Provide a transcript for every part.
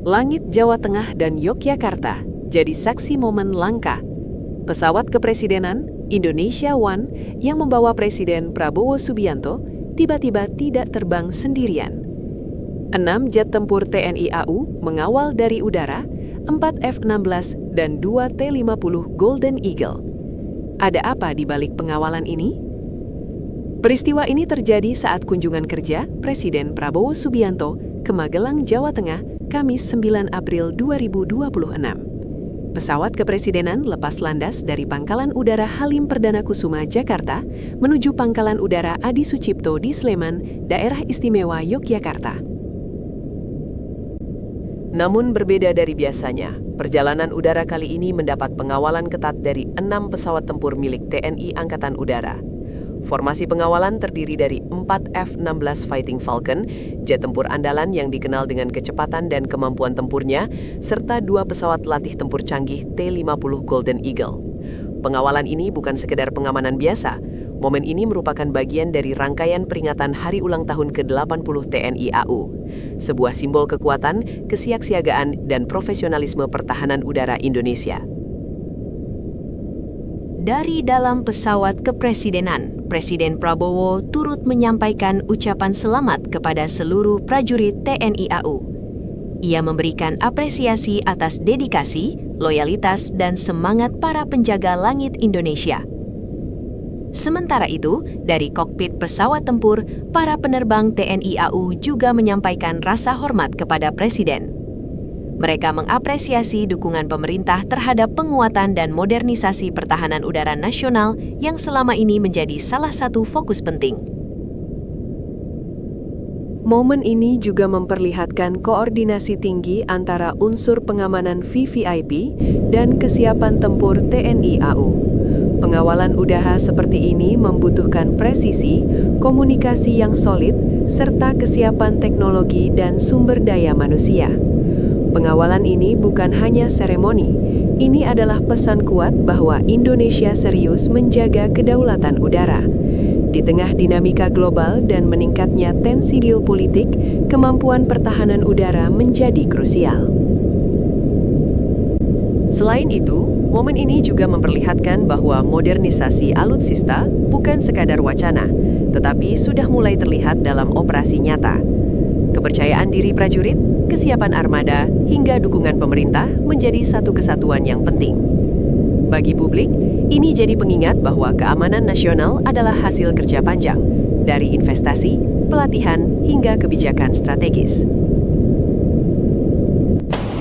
Langit Jawa Tengah dan Yogyakarta jadi saksi momen langka. Pesawat kepresidenan Indonesia One yang membawa Presiden Prabowo Subianto tiba-tiba tidak terbang sendirian. 6 jet tempur TNI AU mengawal dari udara, 4 F-16 dan 2 T-50 Golden Eagle. Ada apa di balik pengawalan ini? Peristiwa ini terjadi saat kunjungan kerja Presiden Prabowo Subianto ke Magelang, Jawa Tengah, Kamis 9 April 2026. Pesawat kepresidenan lepas landas dari Pangkalan Udara Halim Perdana Kusuma, Jakarta, menuju Pangkalan Udara Adi Sucipto di Sleman, Daerah Istimewa Yogyakarta. Namun berbeda dari biasanya, perjalanan udara kali ini mendapat pengawalan ketat dari 6 pesawat tempur milik TNI Angkatan Udara. Formasi pengawalan terdiri dari 4 F-16 Fighting Falcon, jet tempur andalan yang dikenal dengan kecepatan dan kemampuan tempurnya, serta 2 pesawat latih tempur canggih T-50 Golden Eagle. Pengawalan ini bukan sekedar pengamanan biasa. Momen ini merupakan bagian dari rangkaian peringatan Hari Ulang Tahun ke-80 TNI AU. Sebuah simbol kekuatan, kesiapsiagaan, dan profesionalisme pertahanan udara Indonesia. Dari dalam pesawat kepresidenan, Presiden Prabowo turut menyampaikan ucapan selamat kepada seluruh prajurit TNI AU. Ia memberikan apresiasi atas dedikasi, loyalitas, dan semangat para penjaga langit Indonesia. Sementara itu, dari kokpit pesawat tempur, para penerbang TNI AU juga menyampaikan rasa hormat kepada Presiden. Mereka mengapresiasi dukungan pemerintah terhadap penguatan dan modernisasi pertahanan udara nasional yang selama ini menjadi salah satu fokus penting. Momen ini juga memperlihatkan koordinasi tinggi antara unsur pengamanan VVIP dan kesiapan tempur TNI AU. Pengawalan udara seperti ini membutuhkan presisi, komunikasi yang solid, serta kesiapan teknologi dan sumber daya manusia. Pengawalan ini bukan hanya seremoni, ini adalah pesan kuat bahwa Indonesia serius menjaga kedaulatan udara. Di tengah dinamika global dan meningkatnya tensi geopolitik, kemampuan pertahanan udara menjadi krusial. Selain itu, momen ini juga memperlihatkan bahwa modernisasi alutsista bukan sekadar wacana, tetapi sudah mulai terlihat dalam operasi nyata. Kepercayaan diri prajurit, kesiapan armada, hingga dukungan pemerintah menjadi satu kesatuan yang penting. Bagi publik, ini jadi pengingat bahwa keamanan nasional adalah hasil kerja panjang, dari investasi, pelatihan, hingga kebijakan strategis.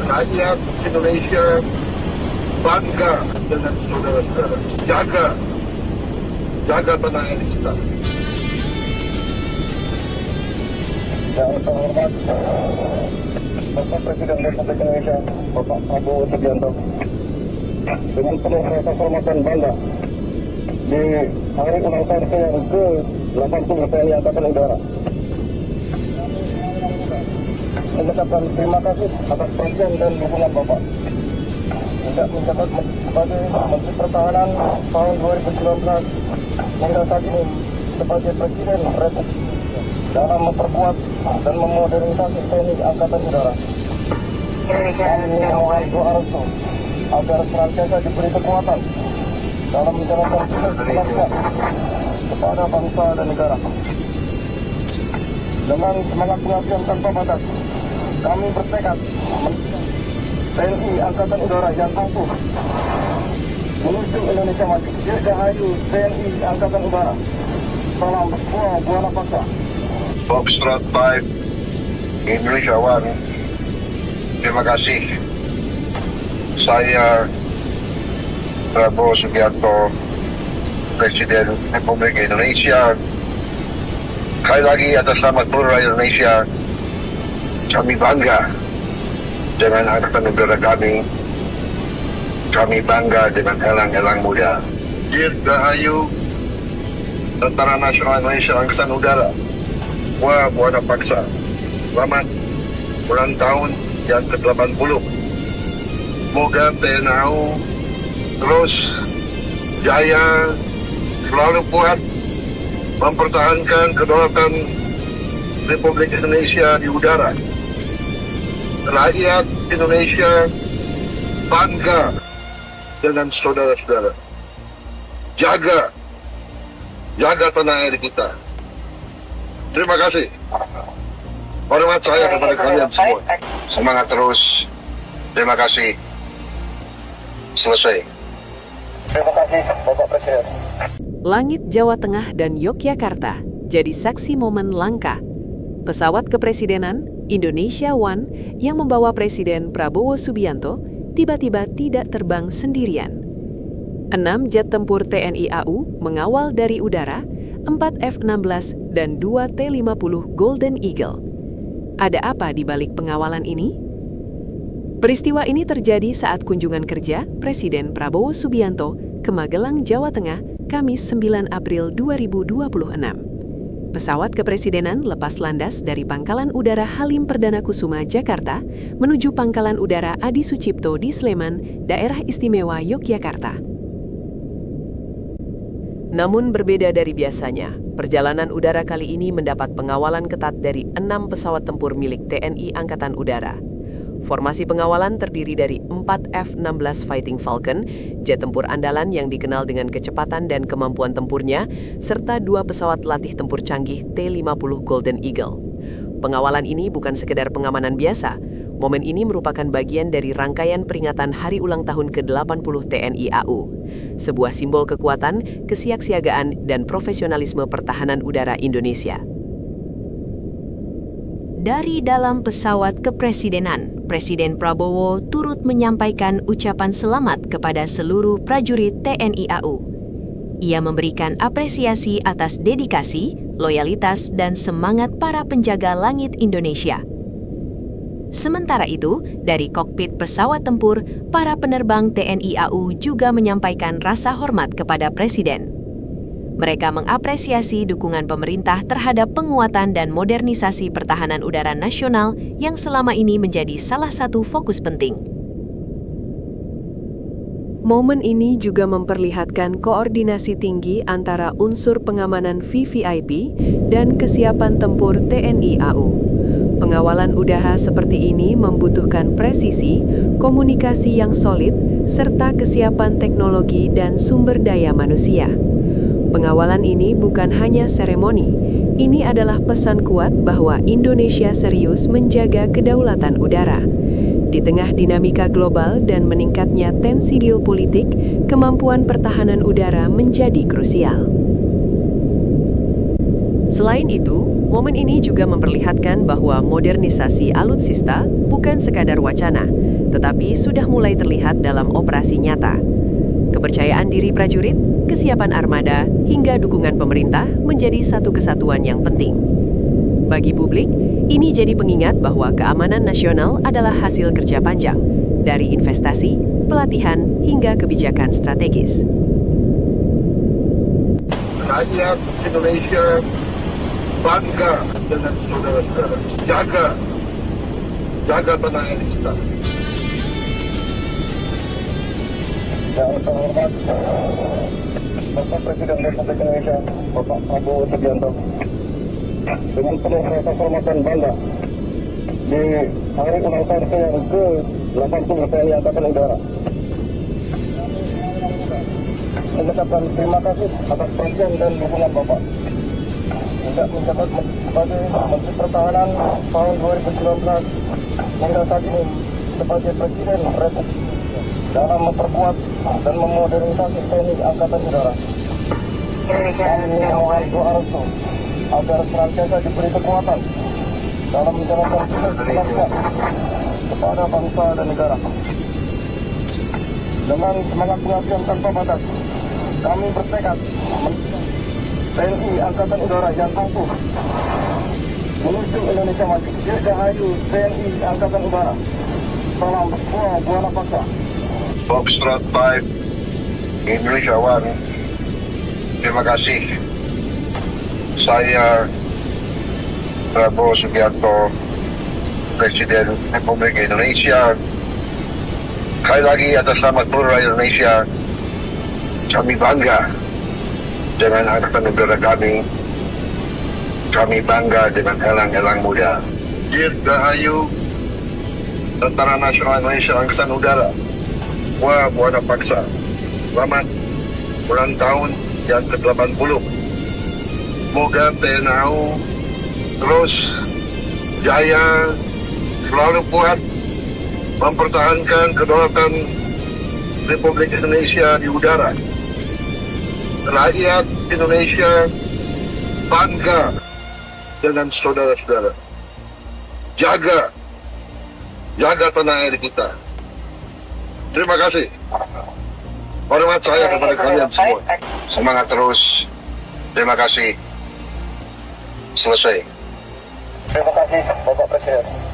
Rakyat Indonesia bangga dengan saudara-saudara. Jaga tanah air kita. Yang terhormat Bapak Presiden Republik Indonesia, Bapak Prabowo Subianto, dengan penuh rasa hormat dan bangga di hari ulang tahun yang ke-80 TNI Angkatan Udara, mengucapkan terima kasih atas perhatian dan dukungan Bapak tidak menjabat sebagai Menteri Pertahanan tahun 2019 hingga saat ini sebagai Presiden Republik dalam memperkuat dan memodernisasi TNI Angkatan Udara. Kami memohon doa restu agar senantiasa diberi kekuatan dalam menjalankan tugas bangsa kepada bangsa dan negara. Dengan semangat pengabdian tanpa batas, kami bertekad TNI Angkatan Udara yang angkuh menuju Indonesia maju. Dirgahayu TNI Angkatan Udara. Salam Buana Paksa. Foxtrot 5, Indonesia One. Terima kasih. Saya Prabowo Subianto, Presiden Republik Indonesia. Sekali lagi atas nama seluruh rakyat Indonesia, kami bangga dengan Angkatan Udara kami. Kami bangga dengan elang-elang muda. Dirgahayu Tentara Nasional Indonesia Angkatan Udara. Wah, Buana Paksa. Selamat ulang tahun yang ke-80. Semoga TNI AU terus jaya, selalu kuat mempertahankan kedaulatan Republik Indonesia di udara. Rakyat Indonesia bangga dengan saudara-saudara. Jaga tanah air kita. Terima kasih. Hormat saya kepada kalian semua. Semangat terus. Terima kasih. Selesai. Terima kasih, Bapak Presiden. Langit Jawa Tengah dan Yogyakarta jadi saksi momen langka. Pesawat kepresidenan Indonesia One yang membawa Presiden Prabowo Subianto tiba-tiba tidak terbang sendirian. 6 jet tempur TNI AU mengawal dari udara, 4 F-16 dan 2 T-50 Golden Eagle. Ada apa di balik pengawalan ini? Peristiwa ini terjadi saat kunjungan kerja Presiden Prabowo Subianto ke Magelang, Jawa Tengah, Kamis 9 April 2026. Pesawat kepresidenan lepas landas dari Pangkalan Udara Halim Perdana Kusuma, Jakarta, menuju Pangkalan Udara Adi Sucipto di Sleman, Daerah Istimewa Yogyakarta. Namun berbeda dari biasanya, perjalanan udara kali ini mendapat pengawalan ketat dari 6 pesawat tempur milik TNI Angkatan Udara. Formasi pengawalan terdiri dari 4 F-16 Fighting Falcon, jet tempur andalan yang dikenal dengan kecepatan dan kemampuan tempurnya, serta 2 pesawat latih tempur canggih T-50 Golden Eagle. Pengawalan ini bukan sekedar pengamanan biasa. Momen ini merupakan bagian dari rangkaian peringatan Hari Ulang Tahun ke-80 TNI AU. Sebuah simbol kekuatan, kesiapsiagaan, dan profesionalisme pertahanan udara Indonesia. Dari dalam pesawat kepresidenan, Presiden Prabowo turut menyampaikan ucapan selamat kepada seluruh prajurit TNI AU. Ia memberikan apresiasi atas dedikasi, loyalitas, dan semangat para penjaga langit Indonesia. Sementara itu, dari kokpit pesawat tempur, para penerbang TNI AU juga menyampaikan rasa hormat kepada Presiden. Mereka mengapresiasi dukungan pemerintah terhadap penguatan dan modernisasi pertahanan udara nasional yang selama ini menjadi salah satu fokus penting. Momen ini juga memperlihatkan koordinasi tinggi antara unsur pengamanan VVIP dan kesiapan tempur TNI AU. Pengawalan udara seperti ini membutuhkan presisi, komunikasi yang solid, serta kesiapan teknologi dan sumber daya manusia. Pengawalan ini bukan hanya seremoni, ini adalah pesan kuat bahwa Indonesia serius menjaga kedaulatan udara. Di tengah dinamika global dan meningkatnya tensi geopolitik, kemampuan pertahanan udara menjadi krusial. Selain itu, momen ini juga memperlihatkan bahwa modernisasi alutsista bukan sekadar wacana, tetapi sudah mulai terlihat dalam operasi nyata. Kepercayaan diri prajurit, kesiapan armada, hingga dukungan pemerintah menjadi satu kesatuan yang penting. Bagi publik, ini jadi pengingat bahwa keamanan nasional adalah hasil kerja panjang, dari investasi, pelatihan, hingga kebijakan strategis. Rakyat Indonesia bangga dengan saudara-saudara. Jaga tanah air kita. Yang terhormat Bapak Presiden Republik Indonesia, Bapak Prabowo Subianto, dengan penuh rasa hormat dan bangga di Hari Ulang Tahun yang ke-80 TNI Angkatan Udara, mengucapkan terima kasih atas perhatian dan dukungan Bapak sejak menjabat sebagai Menteri Pertahanan tahun 2019 hingga saat ini sebagai Presiden Republik dalam memperkuat dan memodernisasi TNI Angkatan Udara. Kami memohon doa restu agar senantiasa diberi kekuatan dalam menjalankan tugas bangsa kepada bangsa dan negara. Dengan semangat pengabdian tanpa batas, kami bertekad TNI Angkatan Udara yang angkuh menuju Indonesia maju. Dirgahayu TNI Angkatan Udara. Salam Buana Paksa. Foxtrot 5, Indonesia One. Terima kasih. Saya Prabowo Subianto, Presiden Republik Indonesia. Sekali lagi atas nama seluruh rakyat Indonesia, kami bangga dengan Angkatan Udara kami. Kami bangga dengan elang-elang muda. Dirgahayu Tentara Nasional Indonesia Angkatan Udara, Buana Paksa. Selamat ulang tahun yang ke-80. Semoga TNI AU terus jaya, selalu kuat mempertahankan kedaulatan Republik Indonesia di udara. Rakyat Indonesia bangga dengan saudara-saudara. Jaga tanah air kita. Terima kasih. Hormat saya kepada kalian semua. Semangat terus. Terima kasih. Selesai. Terima kasih, Bapak Presiden.